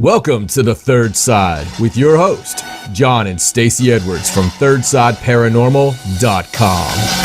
Welcome to The Third Side with your host, John and Stacey Edwards from ThirdSideParanormal.com.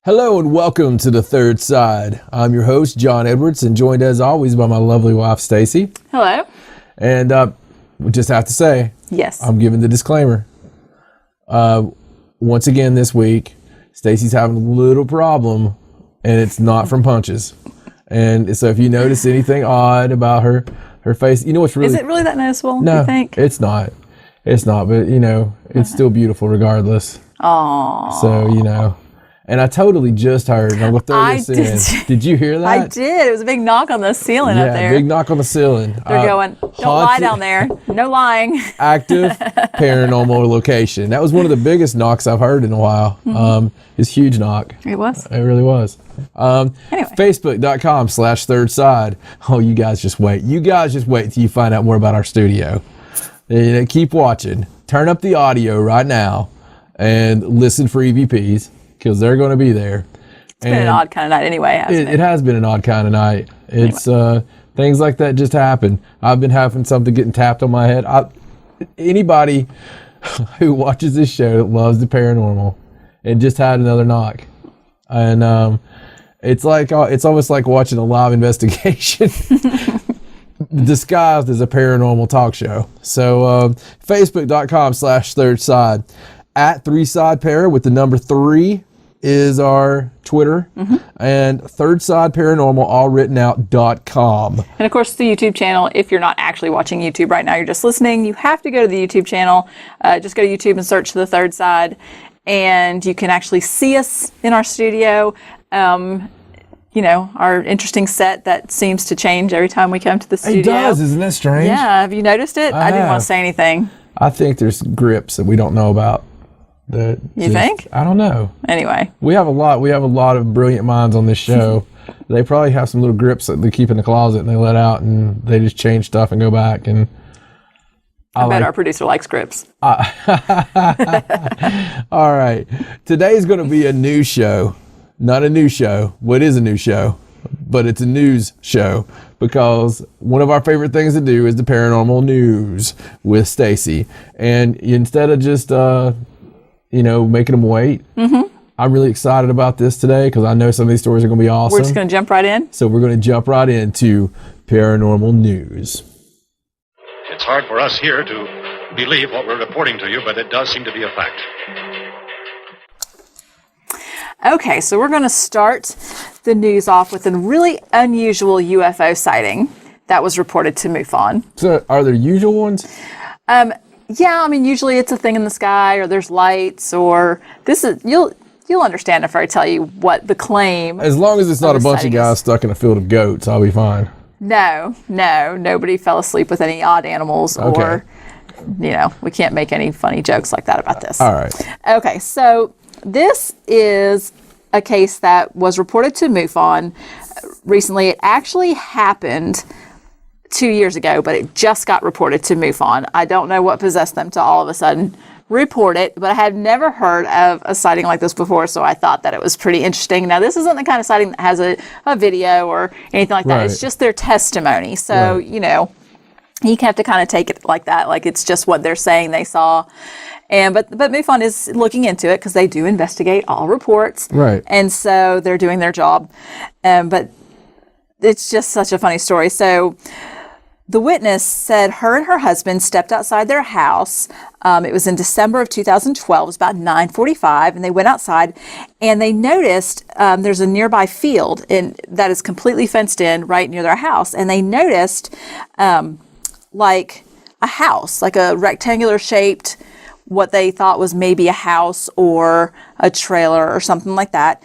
Hello and welcome to The Third Side. I'm your host, John Edwards, and joined as always by my lovely wife, Stacey. Hello. And we just have to say, yes, I'm giving the disclaimer. Once again this week, Stacey's having a little problem, and it's not from punches. And so if you notice anything odd about her face, you know what's really... Is it really that noticeable, no, you think? it's not. It's not, but, you know, it's still beautiful regardless. Aww. So, you know... And I totally just heard, and I'm going to throw this in. Did you hear that? I did. It was a big knock on the ceiling up there. Yeah, big knock on the ceiling. They're going, don't lie down there. No lying. Active paranormal location. That was one of the biggest knocks I've heard in a while. It's a huge knock. It was. It really was. Anyway. Facebook.com/Third Side. Oh, you guys just wait. You guys just wait till you find out more about our studio. You know, keep watching. Turn up the audio right now and listen for EVPs. Because they're going to be there. It's been an odd kind of night anyway, hasn't it? It has been an odd kind of night. It's things like that just happen. I've been having something getting tapped on my head. Anybody who watches this show that loves the paranormal, it just had another knock. And it's almost like watching a live investigation disguised as a paranormal talk show. So Facebook.com/Third Side. At 3SidePara with the number 3 is our Twitter, and ThirdSideParanormal all written out.com. And of course the YouTube channel, if you're not actually watching YouTube right now, you're just listening, you have to go to the YouTube channel. Just go to YouTube and search The Third Side, and you can actually see us in our studio. You know, our interesting set that seems to change every time we come to the studio. It does, isn't that strange? Yeah, have you noticed it? I didn't want to say anything. I think there's grips that we don't know about. You think? I don't know. Anyway. We have a lot of brilliant minds on this show. They probably have some little grips that they keep in the closet and they let out and they just change stuff and go back. And I bet our producer likes grips. All right. Today's going to be a news show. Not a new show. Well, it is a new show, but it's a news show because one of our favorite things to do is the paranormal news with Stacey. And instead of just, making them wait, I'm really excited about this today because I know some of these stories are going to be awesome. We're just going to jump right in? So we're going to jump right into paranormal news. It's hard for us here to believe what we're reporting to you, but it does seem to be a fact. Okay, so we're going to start the news off with a really unusual UFO sighting that was reported to MUFON. So are there usual ones? Yeah, I mean, usually it's a thing in the sky or there's lights or this is, you'll understand if I tell you what the claim. As long as it's not a bunch of guys stuck in a field of goats, I'll be fine. No, nobody fell asleep with any odd animals or, we can't make any funny jokes like that about this. All right. Okay, so this is a case that was reported to MUFON recently. It actually happened 2 years ago, but it just got reported to MUFON. I don't know what possessed them to all of a sudden report it, but I had never heard of a sighting like this before, so I thought that it was pretty interesting. Now, this isn't the kind of sighting that has a video or anything like that. Right. It's just their testimony. So, you have to kind of take it like that, like it's just what they're saying they saw. But MUFON is looking into it because they do investigate all reports. Right. And so they're doing their job. But it's just such a funny story. So the witness said her and her husband stepped outside their house. It was in December of 2012. It was about 9:45, and they went outside, and they noticed there's a nearby field that is completely fenced in right near their house, and they noticed like a house, like a rectangular shaped, what they thought was maybe a house or a trailer or something like that,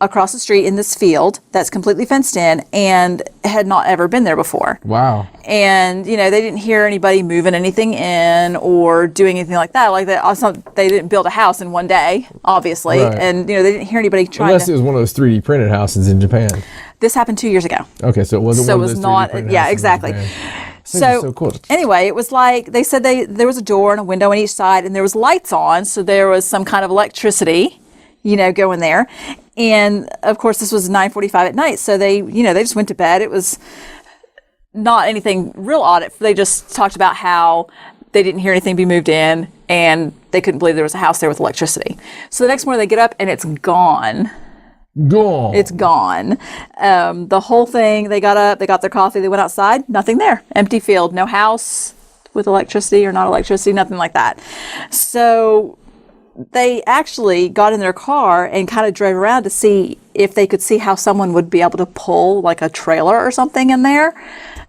across the street in this field that's completely fenced in and had not ever been there before. Wow. And, they didn't hear anybody moving anything in or doing anything like that. Like that, also, they didn't build a house in one day, obviously. Right. And, they didn't hear anybody trying Unless it was one of those 3D printed houses in Japan. This happened 2 years ago. Okay, so it wasn't one of those 3D printed yeah, houses exactly. in Japan. So cool. Anyway, it was like, they said there was a door and a window on each side, and there was lights on, so there was some kind of electricity, going there. And of course, this was 9:45 at night, so they just went to bed. It was not anything real odd. They just talked about how they didn't hear anything be moved in, and they couldn't believe there was a house there with electricity. So the next morning they get up, and it's gone. Gone. It's gone. The whole thing, they got up, they got their coffee, they went outside, nothing there. Empty field, no house with electricity or not electricity, nothing like that. So they actually got in their car and kind of drove around to see if they could see how someone would be able to pull like a trailer or something in there.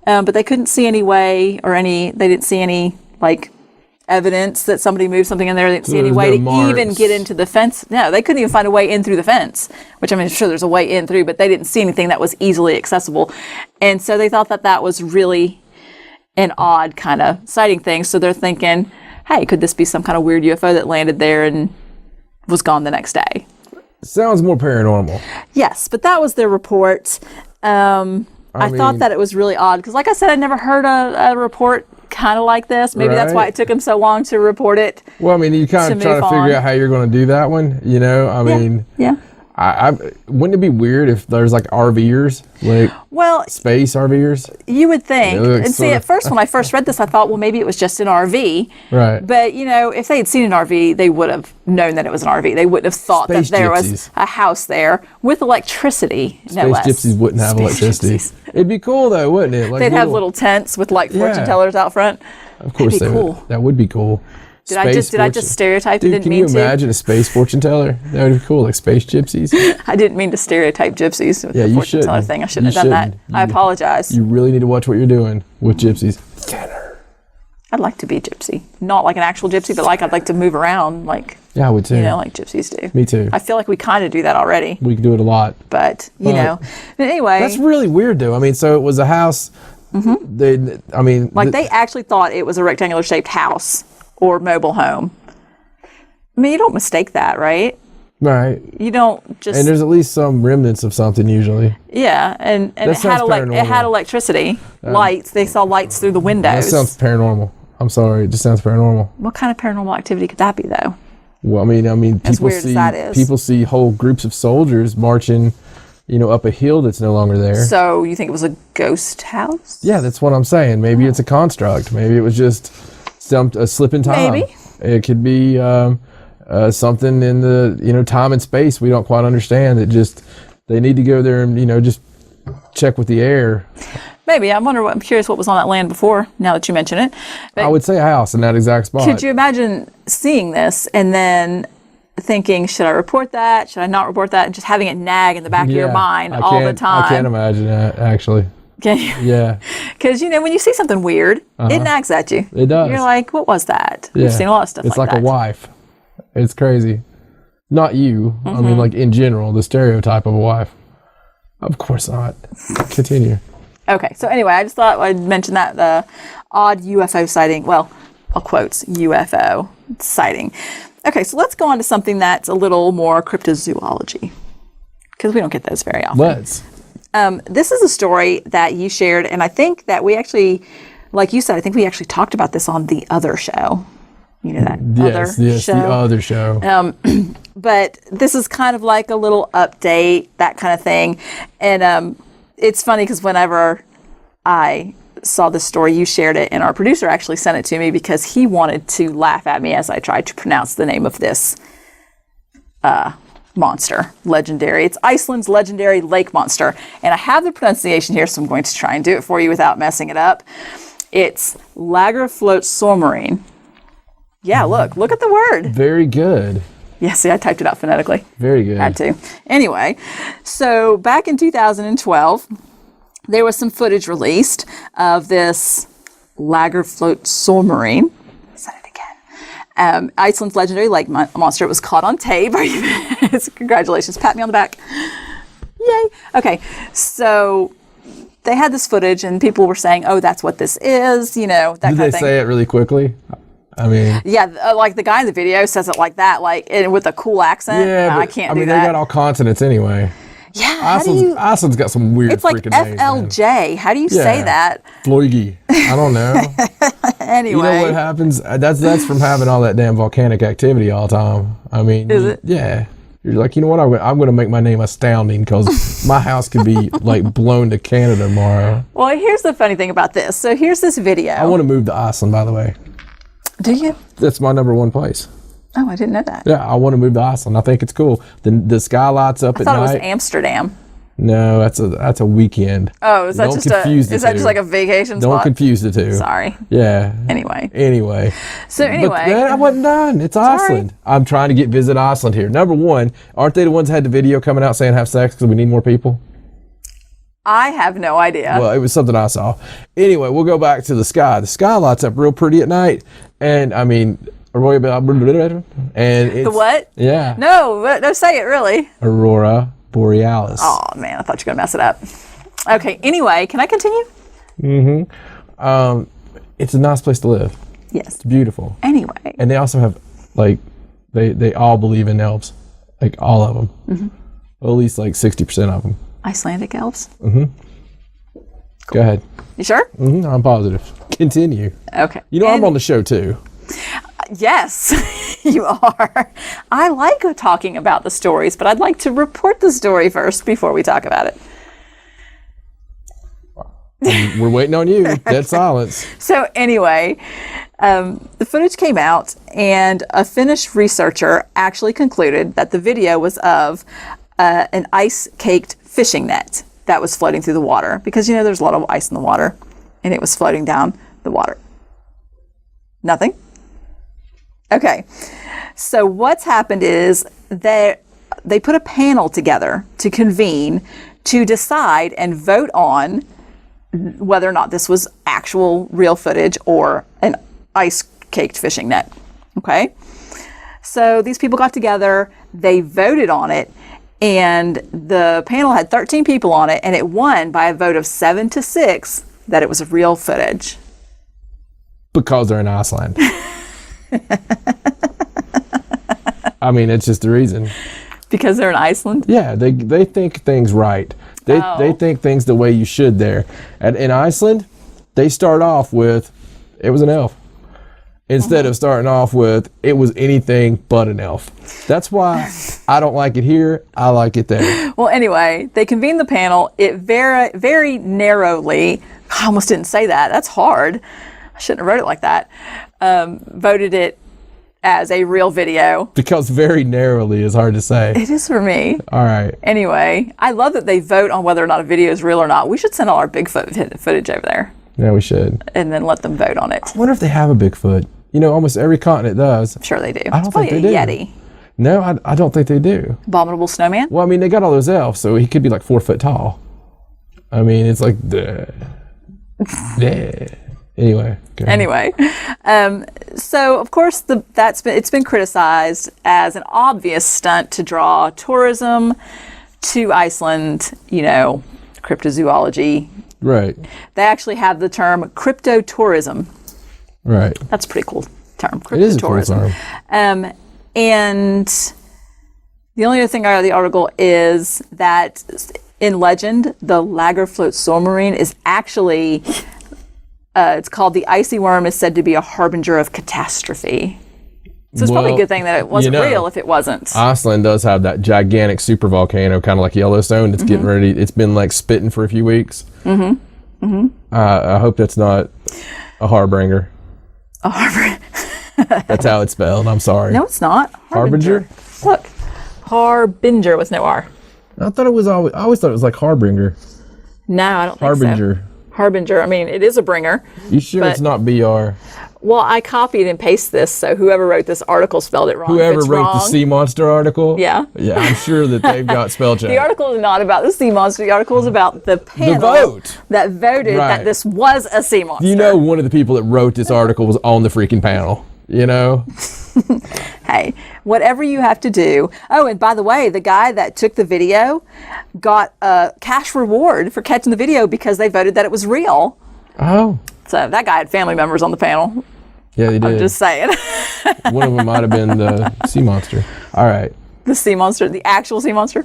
But they couldn't see any way they didn't see any like evidence that somebody moved something in there. They didn't see any way to even get into the fence. No, they couldn't even find a way in through the fence, which I'm sure there's a way in through, but they didn't see anything that was easily accessible. And so they thought that was really an odd kind of sighting thing. So they're thinking, hey, could this be some kind of weird UFO that landed there and was gone the next day? Sounds more paranormal. Yes, but that was their report. I thought that it was really odd because, like I said, I'd never heard a report kind of like this. Maybe that's why it took them so long to report it. Well, I mean, you kind of try to figure out how you're going to do that one, Yeah. I wouldn't it be weird if there's like RVers, like space RVers? You would think. And see, at first, when I first read this, I thought, well, maybe it was just an RV. Right. But, if they had seen an RV, they would have known that it was an RV. They wouldn't have thought that there was a house there with electricity, no less. Space gypsies wouldn't have electricity. It'd be cool, though, wouldn't it? Like they'd have little tents with, like, fortune tellers out front. Of course they would. That would be cool. Did I just stereotype? Dude, can you imagine a space fortune teller? That would be cool, like space gypsies. I didn't mean to stereotype gypsies with the fortune teller thing. I shouldn't have done that. I apologize. You really need to watch what you're doing with gypsies. Thinner. I'd like to be gypsy. Not like an actual gypsy, but like I'd like to move around like I would too. Like gypsies do. Me too. I feel like we kind of do that already. We can do it a lot. But, But anyway. That's really weird though. I mean, so it was a house. Mm-hmm. They actually thought it was a rectangular shaped house or mobile home. I mean, you don't mistake that, right? Right. You don't just. And there's at least some remnants of something usually. Yeah, and it had electricity, lights. They saw lights through the windows. That sounds paranormal. I'm sorry, it just sounds paranormal. What kind of paranormal activity could that be, though? Well, I mean, people see whole groups of soldiers marching, up a hill that's no longer there. So you think it was a ghost house? Yeah, that's what I'm saying. Maybe it's a construct. Maybe it was just a slip in time. Maybe. It could be something in the time and space we don't quite understand. They need to go there and just check with the air. Maybe. I'm curious what was on that land before. Now that you mention it, but I would say a house in that exact spot. Could you imagine seeing this and then thinking, should I report that? Should I not report that? And just having it nag in the back of your mind all the time. I can't imagine that actually. Can you? Yeah. Because, when you see something weird, it nags at you. It does. You're like, what was that? Yeah. We've seen a lot of stuff like that. It's like a wife. It's crazy. Not you. Mm-hmm. I mean, like in general, the stereotype of a wife. Of course not. Continue. Okay. So anyway, I just thought I'd mention that the odd UFO sighting. Well, I'll quotes UFO sighting. Okay. So let's go on to something that's a little more cryptozoology. Because we don't get those very often. Let's. This is a story that you shared, and I think that we actually, like you said, I think we actually talked about this on the other show. You know that yes, show? The other show. But this is kind of like a little update, that kind of thing. And it's funny because whenever I saw this story, you shared it, and our producer actually sent it to me because he wanted to laugh at me as I tried to pronounce the name of this monster, legendary. It's Iceland's legendary lake monster. And I have the pronunciation here, so I'm going to try and do it for you without messing it up. It's Lagarfljótsormur. Yeah, look at the word. Very good. Yeah, see, I typed it out phonetically. Very good. Had to. Anyway, so back in 2012, there was some footage released of this Lagarfljótsormur. Said it again. Iceland's legendary lake monster. It was caught on tape. Congratulations. Pat me on the back. Yay. Okay, so they had this footage and people were saying, oh, that's what this is, that kind of thing. Did they say it really quickly? I mean, yeah, like the guy in the video says it like that, and with a cool accent. yeah, No, but, I can't do that. They got all continents anyway. Yeah, Iceland's got some weird it's like freaking names, man. FLJ. How do you say that? Floygi. I don't know. Anyway. You know what happens? That's from having all that damn volcanic activity all the time. I mean, Is it? Yeah. You're like, you know what? I'm going to make my name astounding because my house could be like blown to Canada tomorrow. Well, here's the funny thing about this. So here's this video. I want to move to Iceland, by the way. Do you? That's my number one place. Oh, I didn't know that. Yeah, I want to move to Iceland. I think it's cool. The sky lights up I at thought it was night. Amsterdam. No, that's a weekend. Oh, is that Don't just confuse the is that two. just like a vacation Don't spot? confuse the two. Sorry. Yeah. Anyway. So But anyway. I wasn't done. It's Iceland. I'm trying to visit Iceland here. Number one, aren't they the ones that had the video coming out saying have sex because we need more people? I have no idea. Well, it was something I saw. Anyway, we'll go back to the sky. The sky lights up real pretty at night. And I mean, and it's, the what? Yeah. No, say it really. Aurora Borealis. Oh man, I thought you were gonna mess it up. Okay. Anyway, can I continue? It's a nice place to live. Yes. It's beautiful. Anyway. And they also have, like, they all believe in elves. Like, all of them. Mm-hmm. Well, at least, like, 60% of them. Icelandic elves. Go ahead. You sure? I'm positive. Continue. Okay. You know, I'm on the show, too. Yes, you are. I like talking about the stories, but I'd like to report the story first before we talk about it. We're waiting on you. Dead silence. So anyway, the footage came out, and a Finnish researcher actually concluded that the video was of an ice-caked fishing net that was floating through the water. Because, there's a lot of ice in the water, and it was floating down the water. Nothing? Okay. So what's happened is they put a panel together to convene to decide and vote on whether or not this was actual real footage or an ice-caked fishing net. Okay? So these people got together, they voted on it, and the panel had 13 people on it, and it won by a vote of 7-6 that it was real footage. Because they're in Iceland. I mean, it's just the reason. Because they're in Iceland? Yeah, they think things right. They think things the way you should there. In Iceland, they start off with, it was an elf. Instead of starting off with, it was anything but an elf. That's why I don't like it here. I like it there. Well, anyway, they convened the panel. It very, very narrowly, I almost didn't say that. That's hard. I shouldn't have wrote it like that. Voted it as a real video. Because very narrowly is hard to say. It is for me. All right. Anyway, I love that they vote on whether or not a video is real or not. We should send all our Bigfoot footage over there. Yeah, we should. And then let them vote on it. I wonder if they have a Bigfoot. Almost every continent does. I'm sure they do. I don't think they do. Yeti. No, I don't think they do. Abominable snowman? Well, I mean, they got all those elves, so he could be like 4 foot tall. I mean, it's like, duh. Anyway. Anyway, so of course it's been criticized as an obvious stunt to draw tourism to Iceland. Cryptozoology. Right. They actually have the term cryptotourism. Right. That's a pretty cool term. It is a cool term. And the only other thing out of the article is that in legend, the Lagarfljótsormur is actually, it's called the icy worm, is said to be a harbinger of catastrophe. So it's probably a good thing that it wasn't real if it wasn't. Iceland does have that gigantic super volcano, kind of like Yellowstone. It's getting ready. It's been like spitting for a few weeks. I hope that's not a harbinger. A harbinger. That's how it's spelled. I'm sorry. No, it's not. Harbinger? Look. Harbinger with no R. I thought it was always. I always thought it was like Harbinger. No, I don't think Harbinger. so. Harbinger. I mean, it is a bringer. You sure but- it's not BR? Well, I copied and pasted this, so whoever wrote this article spelled it wrong. Whoever wrote the sea monster article? Yeah. Yeah, I'm sure that they've got spell check. The article is not about the sea monster. The article is about the panel vote. that voted Right. that this was a sea monster. You know, one of the people that wrote this article was on the freaking panel. You know? Hey, whatever you have to do. Oh, and by the way, the guy that took the video got a cash reward for catching the video because they voted that it was real. Oh. So that guy had family members on the panel. Yeah, they did. I'm just saying. One of them might have been the sea monster. All right. The sea monster, the actual sea monster.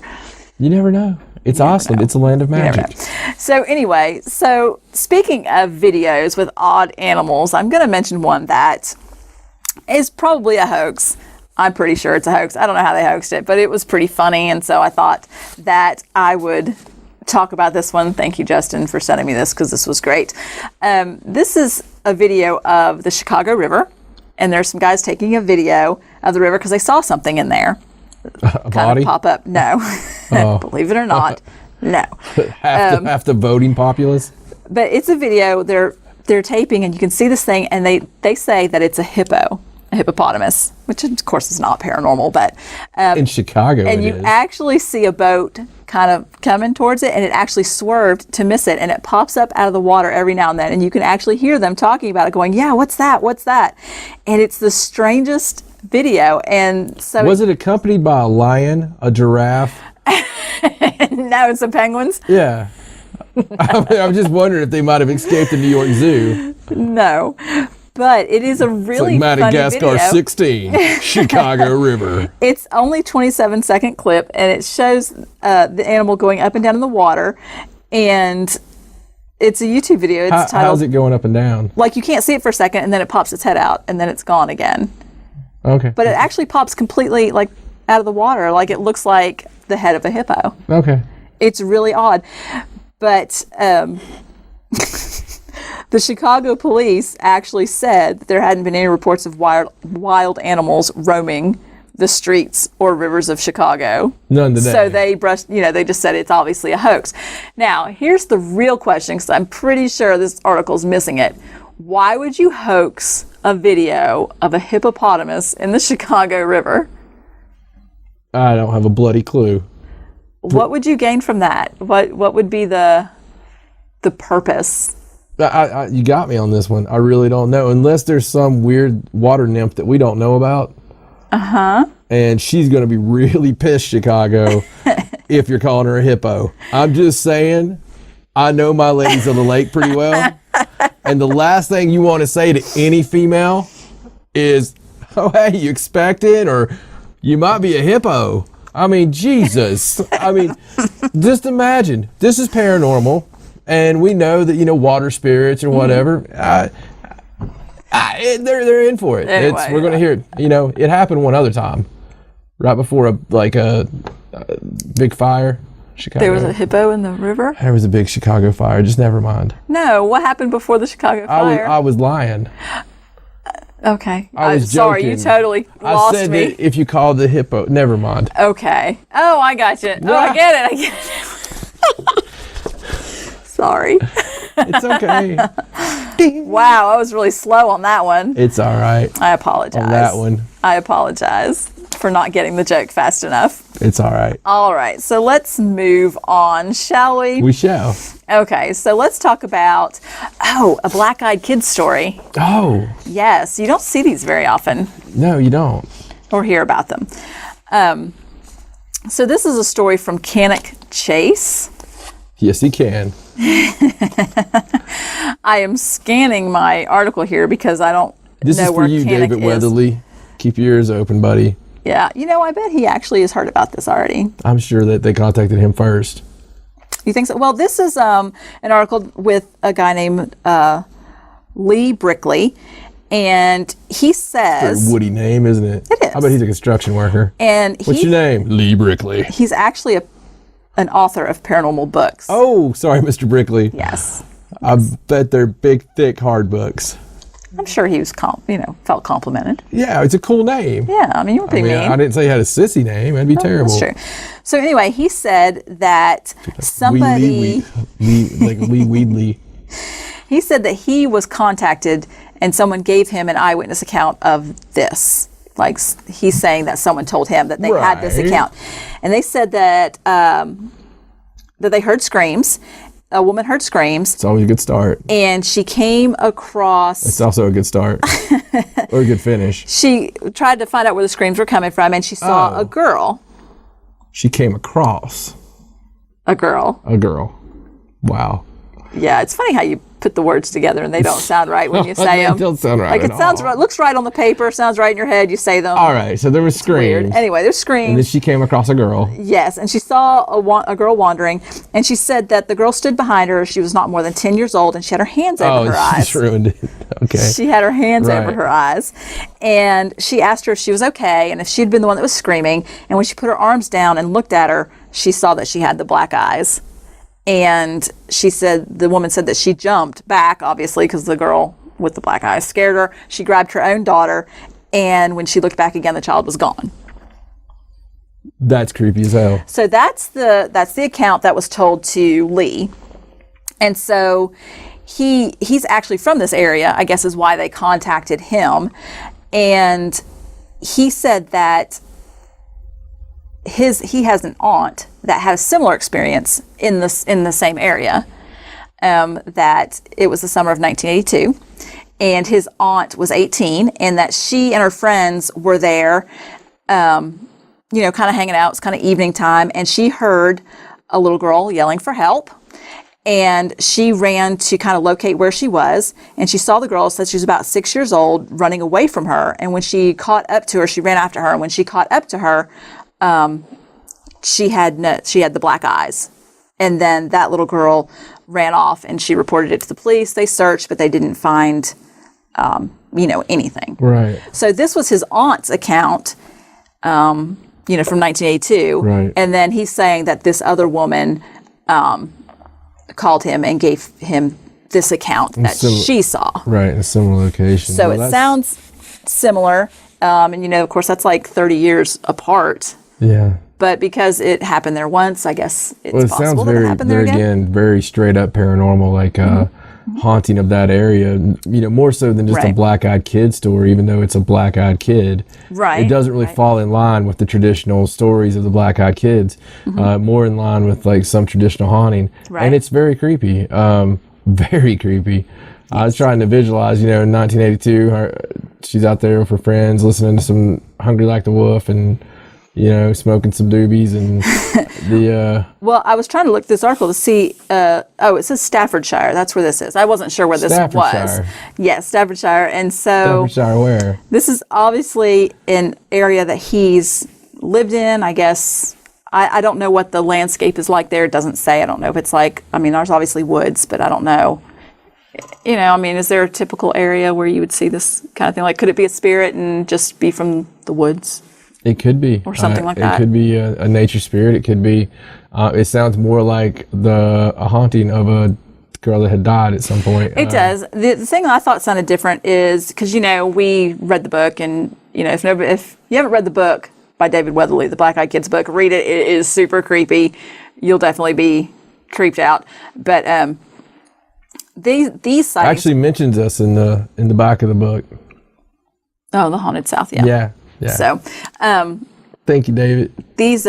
You never know. It's Iceland. It's a land of You never magic. know. So anyway, so speaking of videos with odd animals, I'm going to mention one that is probably a hoax. I'm pretty sure it's a hoax. I don't know how they hoaxed it, but it was pretty funny, and so I thought that I would talk about this one. Thank you, Justin, for sending me this because this was great. This is a video of the Chicago River, and there's some guys taking a video of the river because they saw something in there. A body? Pop up. No. Oh. Believe it or not. No. half the voting populace? But it's a video they're taping, and you can see this thing, and they say that it's a hippopotamus, which of course is not paranormal, but In Chicago, and it you is. actually see a boat kind of coming towards it, and it actually swerved to miss it, and it pops up out of the water every now and then, and you can actually hear them talking about it, going, "Yeah, what's that?" And it's the strangest video. And so Was it accompanied by a lion, a giraffe? now it's some penguins. Yeah. I'm just wondering if they might have escaped the New York Zoo. No, but it is a really Like funny Madagascar video. 16, Chicago River. It's only 27-second clip, and it shows the animal going up and down in the water, and it's a YouTube video. It's titled, How's it going up and down? like, you can't see it for a second, and then it pops its head out, and then it's gone again. Okay. But it actually pops completely, like, out of the water, like it looks like the head of a hippo. Okay. It's really odd. But the Chicago police actually said that there hadn't been any reports of wild animals roaming the streets or rivers of Chicago. None today. So they they just said it's obviously a hoax. Now, here's the real question, because I'm pretty sure this article's missing it. Why would you hoax a video of a hippopotamus in the Chicago River? I don't have a bloody clue. What would you gain from that? What would be the purpose? You got me on this one. I really don't know. Unless there's some weird water nymph that we don't know about. Uh-huh. And she's going to be really pissed, Chicago, if you're calling her a hippo. I'm just saying, I know my ladies of the lake pretty well. And the last thing you want to say to any female is, "Oh, hey, you expecting?" Or, "You might be a hippo." I mean, Jesus. I mean, just imagine. This is paranormal. And we know that, water spirits or whatever, they're in for it. Anyway, we're going to hear it. It happened one other time, right before a big fire. Chicago. There was a hippo in the river? There was a big Chicago fire. Just never mind. No, what happened before the Chicago fire? I was lying. Okay. I was sorry, you joking. totally lost I said me. that if you called the hippo, never mind. Okay. Oh, I got you. Oh, I get it. Sorry. It's okay. Wow, I was really slow on that one. It's all right. I apologize. On that one. I apologize for not getting the joke fast enough. It's all right. All right, so let's move on, shall we? We shall. Okay, so let's talk about, a black-eyed kid story. Oh, Yes, you don't see these very often no, you don't. or hear about them. So this is a story from Cannock Chase. Yes, he can. I am scanning my article here because I don't This know is for where you, Cannock David is. Weatherly. Keep your ears open, buddy. Yeah, I bet he actually has heard about this already. I'm sure that they contacted him first. You think so? Well, this is an article with a guy named Lee Brickley, and he Very says, woody name, isn't it? It is. I bet he's a construction worker. and What's your name? Lee Brickley. he's actually an author of paranormal books. Oh, sorry, Mr. Brickley. Yes. I bet they're big, thick, hard books. I'm sure he was, felt complimented. Yeah, it's a cool name. Yeah, I mean, you were pretty mean. I didn't say he had a sissy name. That'd be terrible. That's true. So anyway, he said that somebody... Lee Weedley. He said that he was contacted and someone gave him an eyewitness account of this. Like, he's saying that someone told him that they had this account. And they said that that they heard screams. A woman heard screams. It's always a good start. And she came across... It's also a good start. Or a good finish. She tried to find out where the screams were coming from, and she saw a girl. She came across... A girl. Wow. Yeah, it's funny how you put the words together and they don't sound right when you say them. They don't sound right Like, it sounds right, looks right on the paper, sounds right in your head, you say them. All right, so there was screams. Weird. Anyway, there's screams. And then she came across a girl. Yes, and she saw a girl wandering, and she said that the girl stood behind her. She was not more than 10 years old, and she had her hands over her eyes. She ruined it. Okay. She had her hands over her eyes, and she asked her if she was okay, and if she'd been the one that was screaming, and when she put her arms down and looked at her, she saw that she had the black eyes. And she said, the woman said that she jumped back, obviously, because the girl with the black eyes scared her. She grabbed her own daughter, and when she looked back again, the child was gone. That's creepy as hell. So that's the account that was told to Lee. And so he's actually from this area, I guess is why they contacted him. And he said that he has an aunt that had a similar experience in the same area. That it was the summer of 1982, and his aunt was 18, and that she and her friends were there, kind of hanging out. It's kind of evening time, and she heard a little girl yelling for help, and she ran to kind of locate where she was, and she saw the girl, said she was about 6 years old, running away from her, and when she caught up to her, she ran after her, and when she caught up to her, she had the black eyes. And then that little girl ran off, and she reported it to the police. They searched, but they didn't find, anything. Right. So this was his aunt's account, from 1982. Right. And then he's saying that this other woman called him and gave him this account that she saw. Right, in a similar location. So it sounds similar. And, of course, that's like 30 years apart. Yeah. But because it happened there once, I guess it's possible that it happened there again. Again, very straight up paranormal, like haunting of that area. More so than just a black-eyed kid story, even though it's a black-eyed kid. Right. It doesn't really fall in line with the traditional stories of the black-eyed kids. More in line with like some traditional haunting. Right. And it's very creepy. Very creepy. Yes. I was trying to visualize, in 1982, she's out there with her friends listening to some Hungry Like the Wolf and smoking some doobies and Well, I was trying to look at this article to see. It says Staffordshire. That's where this is. I wasn't sure where this was. Yes, Staffordshire. And so Staffordshire, where? This is obviously an area that he's lived in. I guess I don't know what the landscape is like there. It doesn't say. I don't know if it's like. I mean, there's obviously woods, but I don't know. Is there a typical area where you would see this kind of thing? Like, could it be a spirit and just be from the woods? It could be. Or something like that. It could be a nature spirit. It could be, it sounds more like a haunting of a girl that had died at some point. It does. The thing that I thought sounded different is, because, we read the book, and, if you haven't read the book by David Weatherly, the Black Eyed Kids book, read it. It is super creepy. You'll definitely be creeped out. But these sightings actually mentions us in the back of the book. Oh, the Haunted South, yeah. Yeah. So, thank you, David. These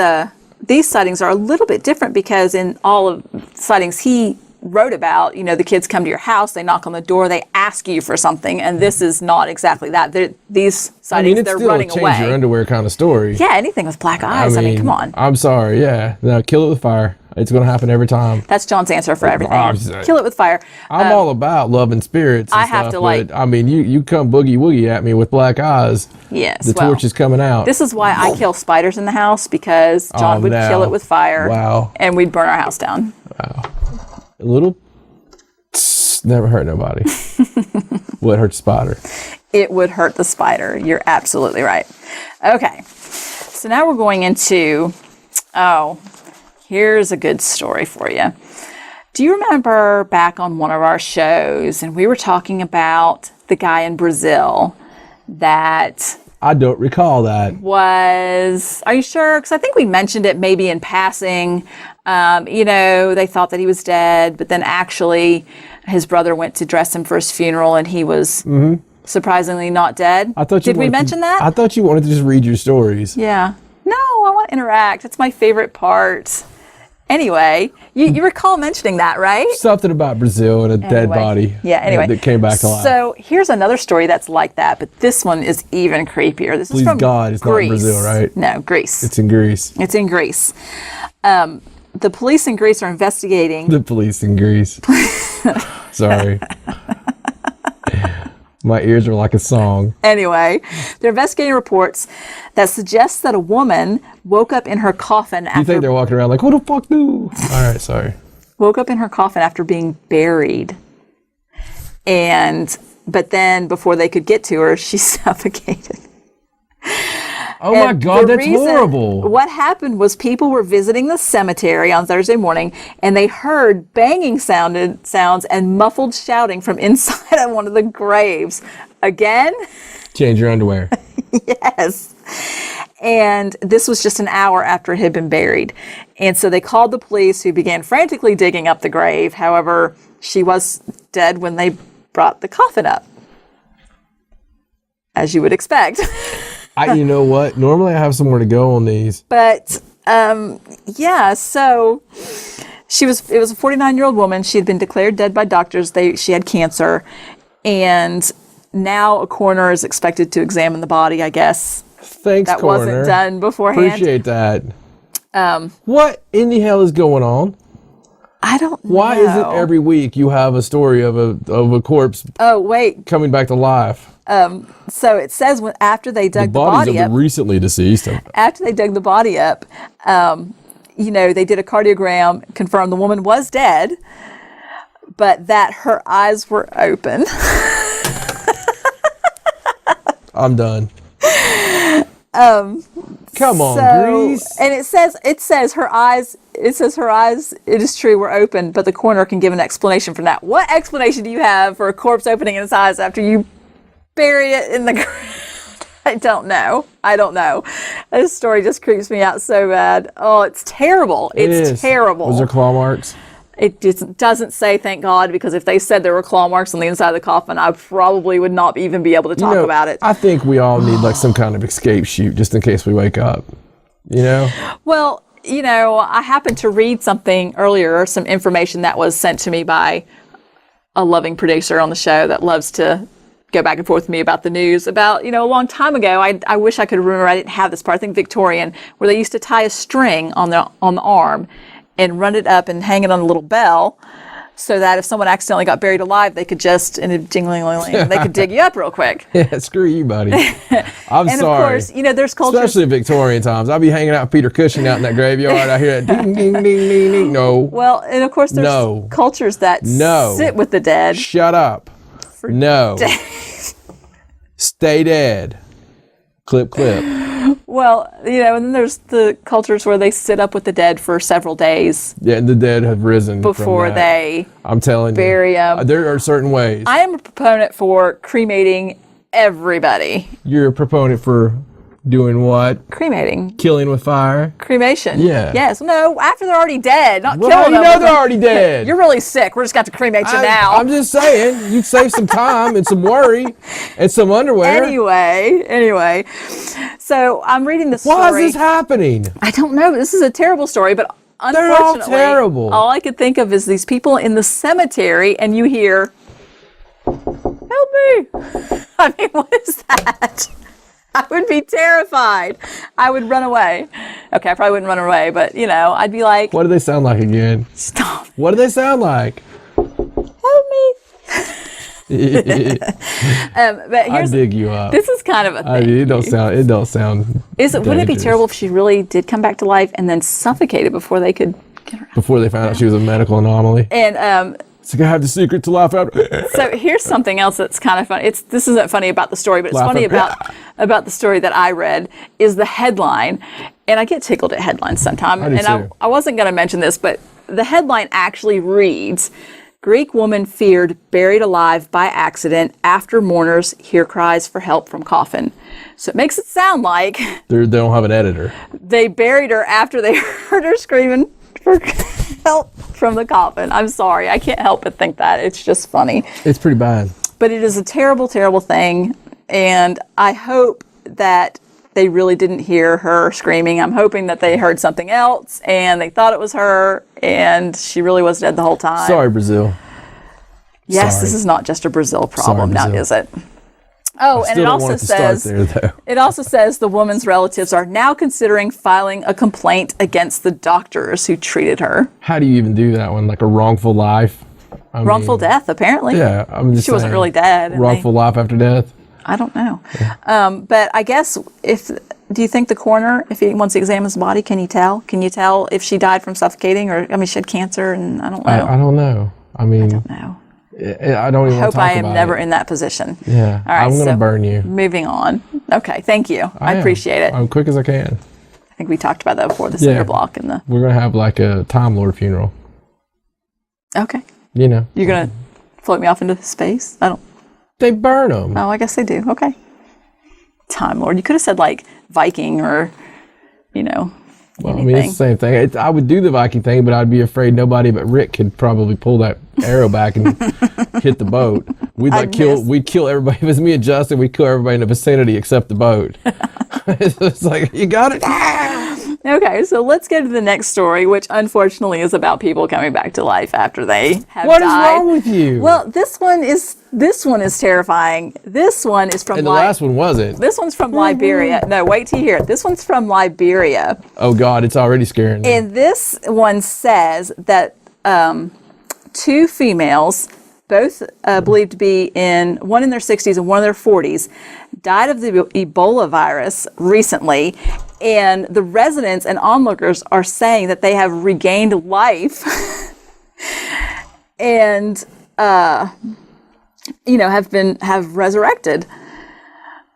sightings are a little bit different because in all of sightings he wrote about, the kids come to your house, they knock on the door, they ask you for something, and this is not exactly that. These sightings, they're running away. It's change your underwear kind of story. Yeah, anything with black eyes. I mean, come on. I'm sorry. Yeah, no, kill it with fire. It's going to happen every time. That's John's answer for everything. Kill it with fire. I'm all about loving spirits. I have to you come boogie woogie at me with black eyes. Yes. The torch is coming out. This is why I kill spiders in the house, because John would kill it with fire. Wow. And we'd burn our house down. Wow. A little never hurt nobody. Would hurt the spider. It would hurt the spider. You're absolutely right. Okay. So now we're going into, here's a good story for you. Do you remember back on one of our shows, and we were talking about the guy in Brazil that I don't recall that. are you sure? Because I think we mentioned it maybe in passing. They thought that he was dead, but then actually his brother went to dress him for his funeral, and he was surprisingly not dead. Did we mention that? I thought you wanted to just read your stories. Yeah. No, I want to interact. It's my favorite part. Anyway, you recall mentioning that, right? Something about Brazil and a dead body. Yeah, anyway. That came back to life. So here's another story that's like that, but this one is even creepier. This is from God, it's Greece. not in Brazil, right? No, Greece. It's in Greece. It's in Greece. The police in Greece are investigating. The police in Greece. Sorry. My ears are like a song. Anyway, they're investigating reports that suggest that a woman woke up in her coffin after... You think they're walking around like, what the fuck, do? All right, sorry. Woke up in her coffin after being buried. But then before they could get to her, she suffocated. Oh my God, that's horrible. What happened was people were visiting the cemetery on Thursday morning, and they heard banging sounds and muffled shouting from inside of one of the graves. Again? Change your underwear. Yes. And this was just an hour after it had been buried. And so they called the police, who began frantically digging up the grave. However, she was dead when they brought the coffin up, as you would expect. You know what? Normally I have somewhere to go on these. But, so it was a 49-year-old woman. She had been declared dead by doctors. She had cancer. And now a coroner is expected to examine the body, I guess. Thanks, that coroner. Wasn't done beforehand. Appreciate that. What in the hell is going on? I don't know. Why is it every week you have a story of a corpse coming back to life? So it says after they dug the bodies body of up, the recently deceased. After they dug the body up, they did a cardiogram, confirmed the woman was dead, but that her eyes were open. I'm done. Come on, Greece. And it says her eyes. It says her eyes. It is true, were open, but the coroner can give an explanation for that. What explanation do you have for a corpse opening its eyes after you bury it in the ground? I don't know. This story just creeps me out so bad. Oh, it's terrible. It's terrible. Was there claw marks? It just doesn't say, thank God, because if they said there were claw marks on the inside of the coffin, I probably would not even be able to talk about it. I think we all need like some kind of escape chute just in case we wake up. Well, I happened to read something earlier, some information that was sent to me by a loving producer on the show that loves to go back and forth with me about the news. About, a long time ago, I wish I could remember, I didn't have this part, I think Victorian, where they used to tie a string on the arm and run it up and hang it on a little bell, so that if someone accidentally got buried alive, they could just, and it jingling, they could dig you up real quick. Yeah, screw you, buddy. I'm and sorry. Of course, there's cultures. Especially in Victorian times. I'll be hanging out with Peter Cushing out in that graveyard. I hear that ding, ding, ding, ding, ding. No. Well, and of course, there's cultures that sit with the dead. Shut up. No. Stay dead. Clip, clip. Well, and then there's the cultures where they sit up with the dead for several days. Yeah, and the dead have risen before from that. They I'm telling bury them. There are certain ways. I am a proponent for cremating everybody. You're a proponent for doing what? Cremating. Killing with fire? Cremation. Yeah. Yes. No, after they're already dead, not well, killing them. They're already dead. You're really sick. We're just got to cremate you now. I'm just saying, you'd save some time and some worry and some underwear. Anyway. So I'm reading the story. Why is this happening? I don't know. This is a terrible story, but unfortunately, they're all terrible. All I could think of is these people in the cemetery, and you hear, "Help me!" I mean, what is that? I would be terrified. I would run away. Okay, I probably wouldn't run away, but I'd be like, what do they sound like again? Stop. What do they sound like? Help me. But I dig you up. This is kind of a thing. It don't sound. Wouldn't it be terrible if she really did come back to life and then suffocated before they could get her out? Before they found out she was a medical anomaly. And it's like I have the secret to life out. So here's something else that's kind of funny. This isn't funny about the story, but it's funny about the story that I read is the headline. And I get tickled at headlines sometimes. I do too. I wasn't going to mention this, but the headline actually reads, Greek woman feared buried alive by accident after mourners hear cries for help from coffin. So it makes it sound like They don't have an editor. they buried her after they heard her screaming for help from the coffin. I'm sorry, I can't help but think that. It's just funny. It's pretty bad. But it is a terrible, terrible thing. And I hope that they really didn't hear her screaming. I'm hoping that they heard something else and they thought it was her and she really was dead the whole time. Sorry, Brazil. Yes, Sorry. this is not just a Brazil problem Sorry, now, Brazil. is it? Oh, and it also says it also says the woman's relatives are now considering filing a complaint against the doctors who treated her. How do you even do that one? Like a wrongful life? Wrongful death, apparently. Yeah, I'm just She wasn't saying. really dead. and Wrongful life after death? I don't know. But I guess do you think the coroner, if he once he examines the body, can you tell? Can you tell if she died from suffocating or, she had cancer and I don't know. I don't know. I mean, No. I don't even want Hope to talk I am about never it. in that position. Yeah, All right, I'm going to so burn you. Moving on. Okay, thank you. I am. appreciate it. I'm quick as I can. I think we talked about that before, the cinder block and the... We're going to have like a Time Lord funeral. Okay. You know. You're going to float me off into space? I don't... They burn them. Oh, I guess they do. Okay. Time Lord. You could have said like Viking or, Well, I mean, it's the same thing. I would do the Viking thing, but I'd be afraid nobody but Rick could probably pull that arrow back and hit the boat. We'd kill everybody. If it was me and Justin, we'd kill everybody in the vicinity except the boat. It's like, you got it? Okay, so let's go to the next story, which unfortunately is about people coming back to life after they have What is died. wrong with you? Well, this one is terrifying. This one is from And the last one wasn't. This one's from Liberia. No, wait till you hear it. This one's from Liberia. Oh God, it's already scaring me. And this one says that two females, both believed to be one in their 60s and one in their 40s, died of the Ebola virus recently. And the residents and onlookers are saying that they have regained life and, have resurrected.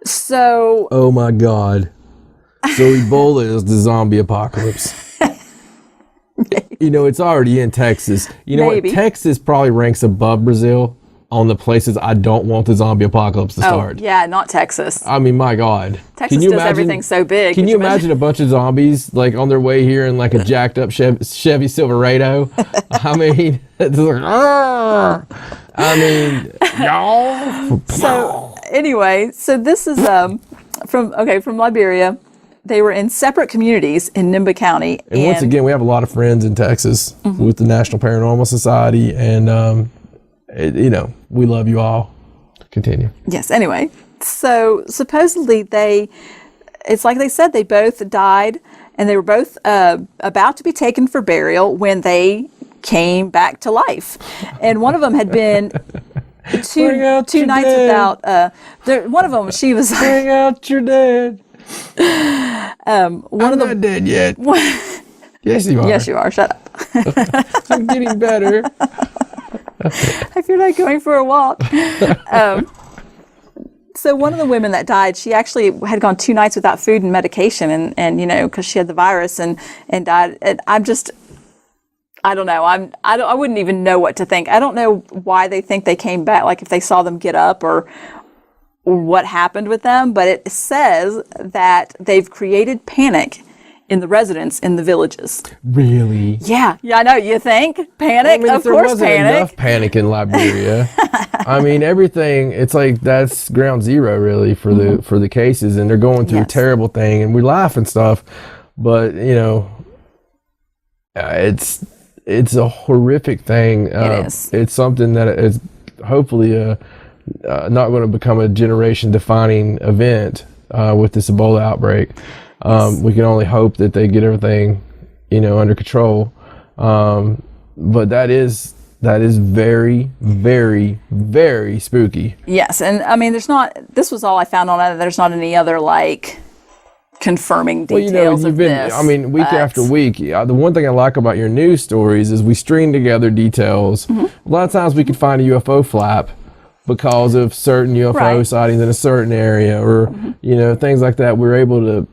So. Oh my God. So Ebola is the zombie apocalypse. It's already in Texas. You know Maybe. what? Texas probably ranks above Brazil on the places I don't want the zombie apocalypse to start. Oh, yeah, not Texas. I mean, my God. Texas does everything so big. Can you imagine a bunch of zombies like on their way here in like a jacked up Chevy Silverado? I mean, it's like, y'all. So anyway, this is from Liberia. They were in separate communities in Nimba County. And once again, we have a lot of friends in Texas with the National Paranormal Society, and we love you all. Continue. Yes. Anyway, so supposedly it's like they said, they both died, and they were both about to be taken for burial when they came back to life, and one of them had been two nights without. One of them, she was Bring out your dead. I'm not dead yet. Yes, you are. Yes, you are. Shut up. I'm getting better. If you're not going for a walk. So one of the women that died, she actually had gone 2 nights without food and medication, and because she had the virus and died. And I don't know. I wouldn't even know what to think. I don't know why they think they came back. Like if they saw them get up or what happened with them. But it says that they've created panic in the residents in the villages. Really? Yeah, I know. You think panic? I mean, of if there course, wasn't panic. enough panic in Liberia. I mean, everything. It's like that's ground zero, really, for the cases, and they're going through a terrible thing, and we laugh and stuff, but it's a horrific thing. It is. It's something that is hopefully not going to become a generation-defining event with this Ebola outbreak. We can only hope that they get everything, under control. But that is very, very, very spooky. Yes, and I mean, this was all I found on it. There's not any other confirming details of this. I mean, week after week. The one thing I like about your news stories is we string together details. A lot of times we can find a UFO flap because of certain UFO sightings in a certain area, or things like that. We're able to.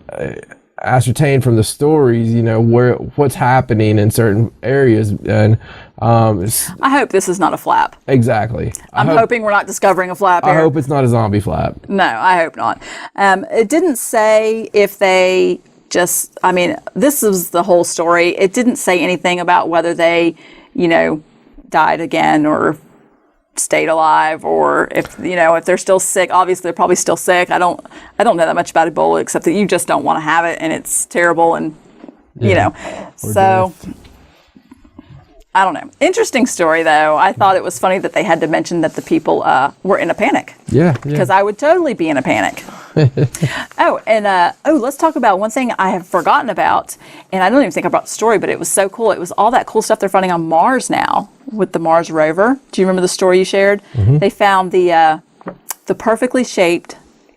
ascertain from the stories, what's happening in certain areas, and I hope this is not a flap. exactly. I'm hoping we're not discovering a flap here. I hope it's not a zombie flap. No, I hope not. It didn't say if they just, this is the whole story. It didn't say anything about whether they, died again or stayed alive, or if they're still sick. Obviously, they're probably still sick. I don't know that much about Ebola, except that you just don't want to have it and it's terrible, and so death. I don't know. Interesting story, though. I thought it was funny that they had to mention that the people were in a panic. Yeah. Because I would totally be in a panic. Let's talk about one thing I have forgotten about, and I don't even think about the story, but it was so cool. It was all that cool stuff they're finding on Mars now with the Mars Rover. Do you remember the story you shared? Mm-hmm. They found the perfectly shaped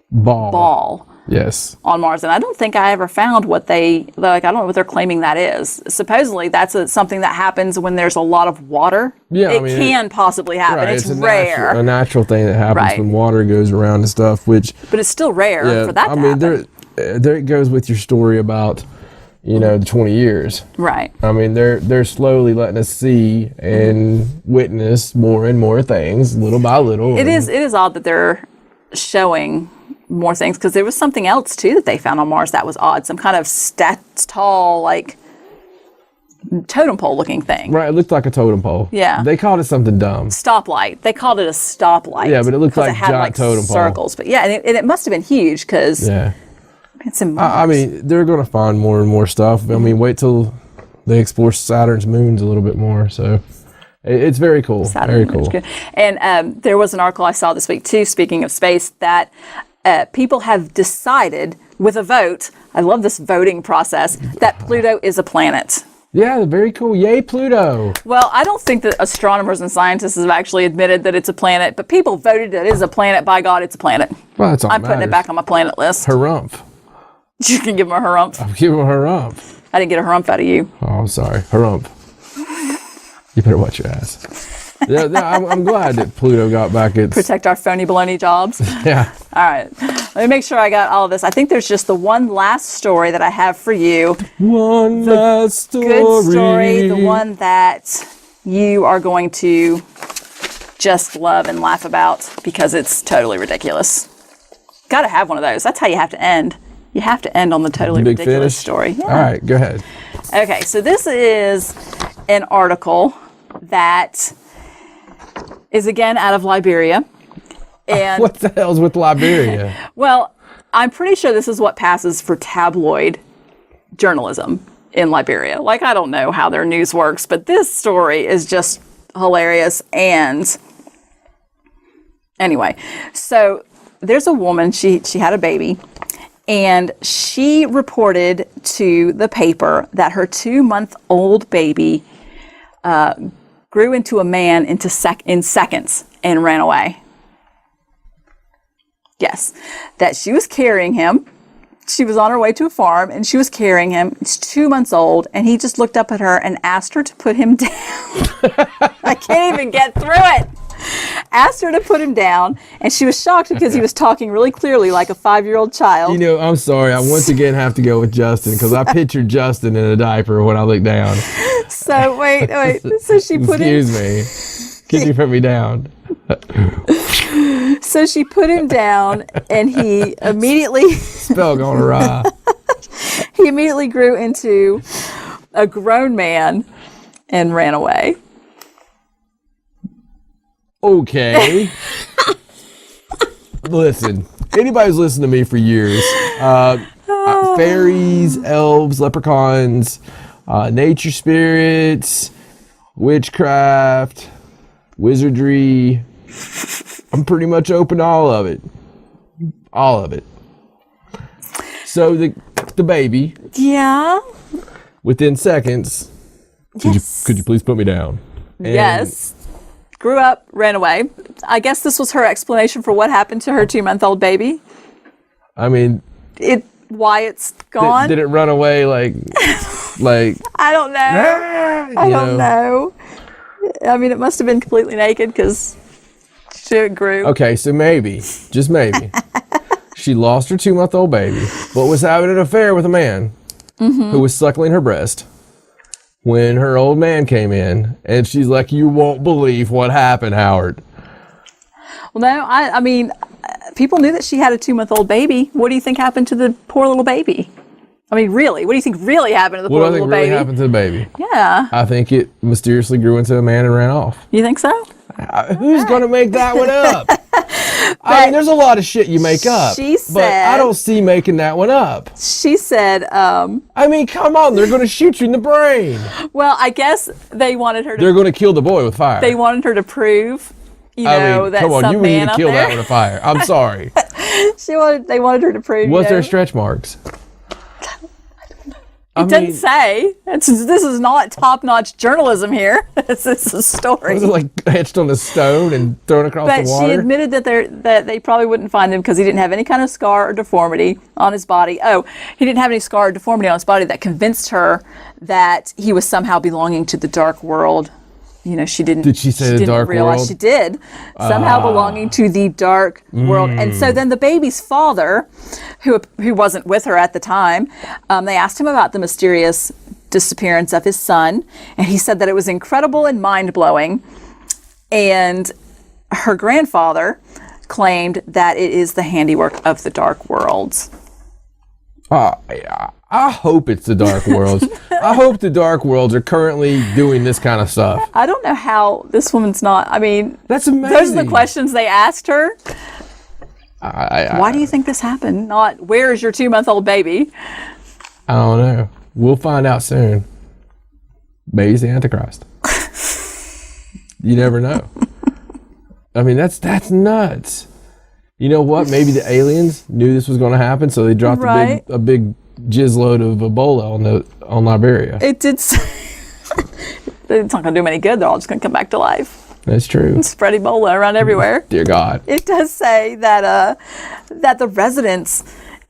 ball. Yes. On Mars, and I don't think I ever found what I don't know what they're claiming that is. Supposedly, that's something that happens when there's a lot of water. Yeah, it can possibly happen. Right, it's rare. A natural thing that happens when water goes around and stuff. But it's still rare for that to happen. There it goes with your story about the 20 years. Right. They're slowly letting us see and witness more and more things, little by little. It is odd that they're showing more things, because there was something else too that they found on Mars that was odd. Some kind of tall, like totem pole looking thing. Right, it looked like a totem pole. Yeah. They called it something dumb. Stoplight. They called it a stoplight. Yeah, but it looked like it had giant totem pole. Circles. But yeah, and it must have been huge, because it's in Mars. They're going to find more and more stuff. Wait till they explore Saturn's moons a little bit more. So it's very cool. Very cool. And there was an article I saw this week too, speaking of space, that people have decided with a vote, I love this voting process, that Pluto is a planet. Yeah, very cool. Yay, Pluto. Well, I don't think that astronomers and scientists have actually admitted that it's a planet, but people voted that it is a planet. By God, it's a planet. Well, that's all I'm putting it back on my planet list. Harumph. You can give him a harumph. I'll give him a harumph. I didn't get a harumph out of you. Oh, I'm sorry. Harumph. You better watch your ass. I'm glad that Pluto got back its... Protect our phony baloney jobs. Yeah. All right. Let me make sure I got all of this. I think there's just the one last story that I have for you. One last story. Good story. The one that you are going to just love and laugh about because it's totally ridiculous. Got to have one of those. That's how you have to end. You have to end on the totally Big ridiculous finish. story. Yeah. All right, go ahead. Okay, so this is an article that is again out of Liberia. And what the hell's with Liberia? Well, I'm pretty sure this is what passes for tabloid journalism in Liberia. Like, I don't know how their news works, but this story is just hilarious. And anyway, so there's a woman, she had a baby, and she reported to the paper that her 2-month-old baby grew into a man in seconds and ran away. Yes, that she was carrying him. She was on her way to a farm, and she was carrying him. He's 2 months old, and he just looked up at her and asked her to put him down. I can't even get through it. Asked her to put him down, and she was shocked because he was talking really clearly like a 5-year-old child. You know, I'm sorry. I once again have to go with Justin because I pictured Justin in a diaper when I looked down. So, wait. So she put him... Excuse me. Can you put me down? So she put him down, and he immediately... Spell gone awry. He immediately grew into a grown man and ran away. Okay. Listen, anybody who's listened to me for years, fairies, elves, leprechauns, nature spirits, witchcraft, wizardry, I'm pretty much open to all of it. All of it. So the baby, Yeah. within seconds, could you please put me down? And Yes. Grew up, ran away. I guess this was her explanation for what happened to her 2-month-old baby. I mean, Why it's gone. did it run away like I don't know. I don't know. I mean, it must have been completely naked because it grew. Okay, so maybe, just maybe, she lost her 2-month-old baby, but was having an affair with a man who was suckling her breast when her old man came in, and she's like, "You won't believe what happened, Howard." Well, no, I mean, people knew that she had a 2-month-old baby. What do you think happened to the poor little baby? I mean, really, what do you think really happened to the poor What do I little think really baby? happened to the baby? Yeah. I think it mysteriously grew into a man and ran off. You think so? Who's going to make that one up? I mean, there's a lot of shit you make up. She but I said- don't see making that one up. She said, I mean, come on, they're going to shoot you in the brain. well, I guess they wanted her to, They're going to kill the boy with fire. they wanted her to prove, you I know, mean, that come on, some you need man to up kill there. that with a fire. I'm sorry. They wanted her to prove, Was you there know, stretch marks? It doesn't say. This is not top-notch journalism here. This is a story. Was it like etched on a stone and thrown across But the she water? admitted that they probably wouldn't find him because he didn't have any kind of scar or deformity on his body. Oh, he didn't have any scar or deformity on his body that convinced her that he was somehow belonging to the dark world. You know, she didn't. Did she say the didn't dark realize world? She did. Somehow belonging to the dark world. And so then the baby's father, who wasn't with her at the time, they asked him about the mysterious disappearance of his son, and he said that it was incredible and mind-blowing. And her grandfather claimed that it is the handiwork of the dark worlds. I hope it's the dark worlds. I hope the dark worlds are currently doing this kind of stuff. I don't know how this woman's not. I mean, That's amazing. those are the questions they asked her. Why do you think this happened? Not, where is your 2-month-old baby? I don't know. We'll find out soon. Maybe it's the Antichrist. You never know. I mean, that's nuts. You know what? Maybe the aliens knew this was going to happen, so they dropped Right. a big jizz load of Ebola on Liberia. It did say it's not going to do them any good. They're all just going to come back to life. That's true. Spread Ebola around everywhere. Dear God. It does say that that the residents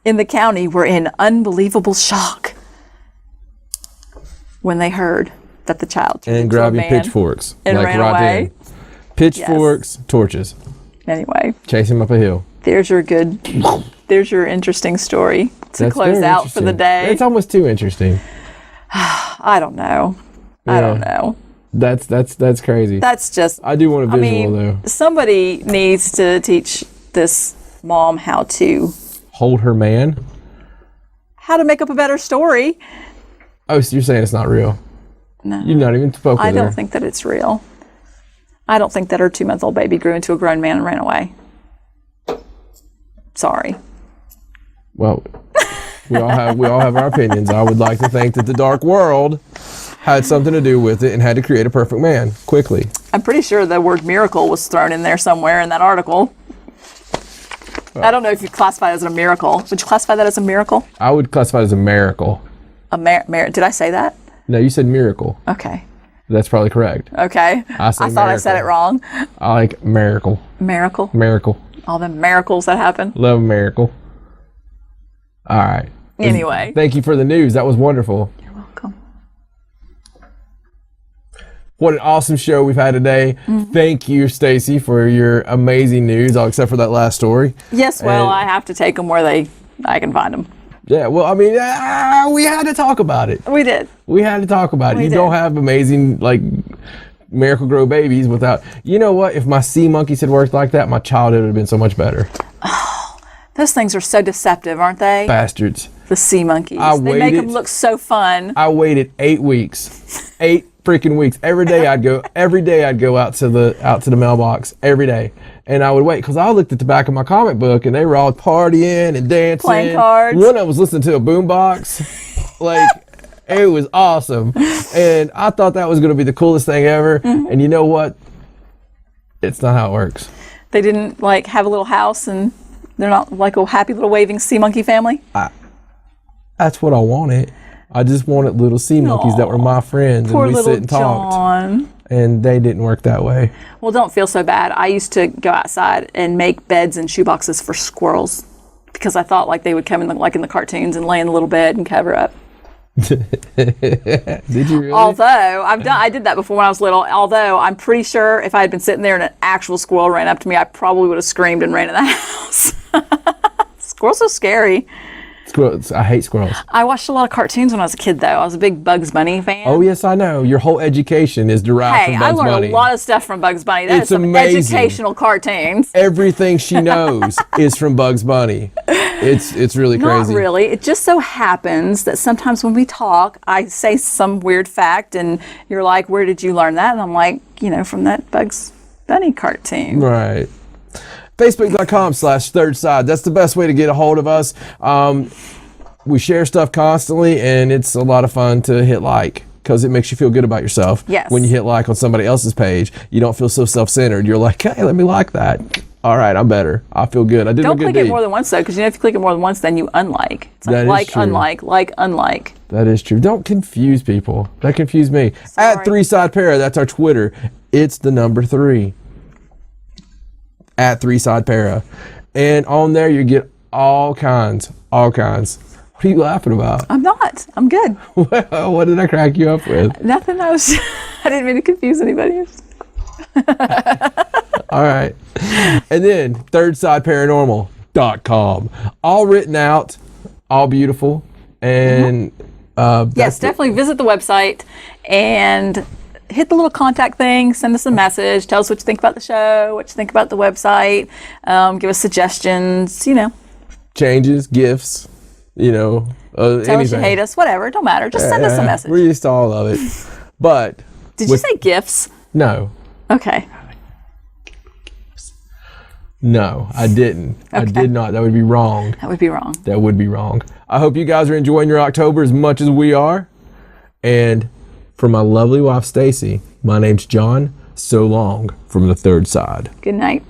in the county were in unbelievable shock when they heard that the child turned And into a grab your man pitchforks. and ran away. Pitchforks, torches. Anyway, Chase him up a hill. there's your interesting story to That's close very out for the interesting. day. It's almost too interesting. I don't know. I don't know. That's crazy. That's just. I do want a I visual mean, though. somebody needs to teach this mom how to Hold her man. make up a better story. Oh, so you're saying it's not real? No, You've not even spoken I with her. don't think that it's real. I don't think that her 2-month-old baby grew into a grown man and ran away. Sorry. Well, we all have our opinions. I would like to think that the dark world had something to do with it and had to create a perfect man quickly. I'm pretty sure the word miracle was thrown in there somewhere in that article. I don't know if you classify it as a miracle. Would you classify that as a miracle? I would classify it as a miracle. Did I say that? No, you said miracle. Okay. That's probably correct. Okay. I say thought I said it miracle. wrong. I like miracle. Miracle. Miracle. All the miracles that happen. Love a miracle. All right. Anyway. Thank you for the news. That was wonderful. You're welcome. What an awesome show we've had today. Mm-hmm. Thank you, Stacey, for your amazing news, all except for that last story. Yes, well, And- I have to take them where I can find them. Yeah, well, I mean, we had to talk about it. We did. We had to talk about it. We You did. don't have amazing, like, Miracle Grow babies without... You know what? If my sea monkeys had worked like that, my childhood would have been so much better. Those things are so deceptive, aren't they? Bastards. The sea monkeys. I They make waited- them look so fun. I waited 8 weeks. 8 freaking weeks. Every day I'd go out to the mailbox every day. And I would wait because I looked at the back of my comic book and they were all partying and dancing. Playing cards. One of them was listening to a boombox. Like, it was awesome. And I thought that was going to be the coolest thing ever. Mm-hmm. And you know what? It's not how it works. They didn't like have a little house and they're not like a happy little waving sea monkey family. That's what I wanted. I just wanted little sea monkeys that were my friends Poor and we little sit and talked. John. And they didn't work that way. Well, don't feel so bad. I used to go outside and make beds and shoeboxes for squirrels because I thought like they would come in like in the cartoons and lay in a little bed and cover up. Did you really? Although I did that before when I was little. Although I'm pretty sure if I had been sitting there and an actual squirrel ran up to me, I probably would have screamed and ran in the house. Squirrels are scary. Squirrels. I hate squirrels. I watched a lot of cartoons when I was a kid, though. I was a big Bugs Bunny fan. Oh, yes, I know. Your whole education is derived Hey, from I Bugs learned Bunny. a lot of stuff from Bugs Bunny. That It's is some amazing. educational cartoons. Everything she knows is from Bugs Bunny. It's really crazy. Not really. It just so happens that sometimes when we talk, I say some weird fact, and you're like, where did you learn that? And I'm like, from that Bugs Bunny cartoon. Right. Facebook.com/Third Side. That's the best way to get a hold of us. We share stuff constantly, and it's a lot of fun to hit like, because it makes you feel good about yourself. Yes. When you hit like on somebody else's page, you don't feel so self-centered. You're like, hey, let me like that. All right, I'm better. I feel good. I did a Don't good click deed. it more than once, though, because if you click it more than once, then you unlike. It's That is like, true. unlike. That is true. Don't confuse people. That confused me. Sorry. At 3Side Para, that's our Twitter. It's the number 3. At 3Side Para. And on there you get all kinds. What are you laughing about? I'm not. I'm good. Well, what did I crack you up with? Nothing else. I didn't mean to confuse anybody. All right. And then thirdsideparanormal.com. All written out, all beautiful. And Yes, definitely visit the website and hit the little contact thing, send us a message, tell us what you think about the show, what you think about the website, give us suggestions, changes, gifts, tell us you anything. hate us, whatever, it don't matter, just send us a message. We're used to all of it. But Did you say gifts? no. Okay. No, I didn't. I Okay. did not. That would be wrong. That would be wrong. That would be wrong. I hope you guys are enjoying your October as much as we are. And for my lovely wife, Stacey, my name's John. So long from the Third Side. Good night.